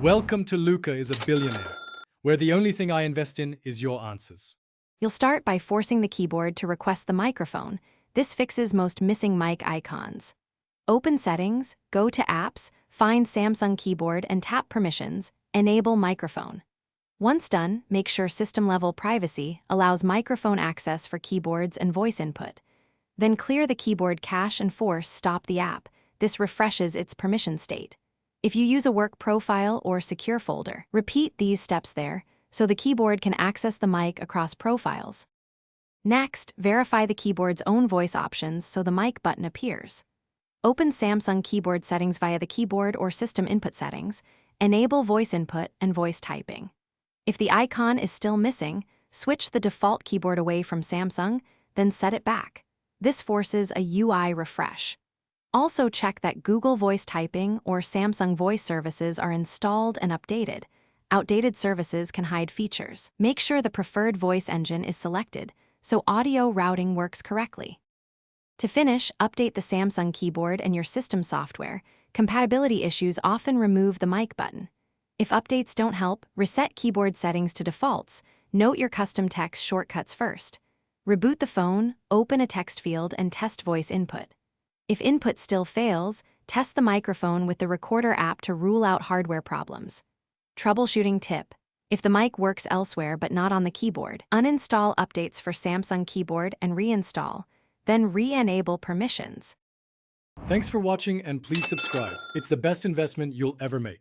Welcome to Luca is a Billionaire, where the only thing I invest in is your answers. You'll start by forcing the keyboard to request the microphone. This fixes most missing mic icons. Open Settings, go to Apps, find Samsung Keyboard and tap Permissions, enable microphone. Once done, make sure system-level privacy allows microphone access for keyboards and voice input. Then clear the keyboard cache and force stop the app. This refreshes its permission state. If you use a work profile or secure folder, repeat these steps there so the keyboard can access the mic across profiles. Next, verify the keyboard's own voice options so the mic button appears. Open Samsung Keyboard settings via the keyboard or system input settings. Enable voice input and voice typing. If the icon is still missing, switch the default keyboard away from Samsung, then set it back. This forces a UI refresh. Also check that Google Voice Typing or Samsung Voice services are installed and updated. Outdated services can hide features. Make sure the preferred voice engine is selected so audio routing works correctly. To finish, update the Samsung keyboard and your system software. Compatibility issues often remove the mic button. If updates don't help, reset keyboard settings to defaults. Note your custom text shortcuts first. Reboot the phone, open a text field, and test voice input. If input still fails, test the microphone with the Recorder app to rule out hardware problems. Troubleshooting tip: if the mic works elsewhere but not on the keyboard, uninstall updates for Samsung Keyboard and reinstall, then re-enable permissions. Thanks for watching and please subscribe. It's the best investment you'll ever make.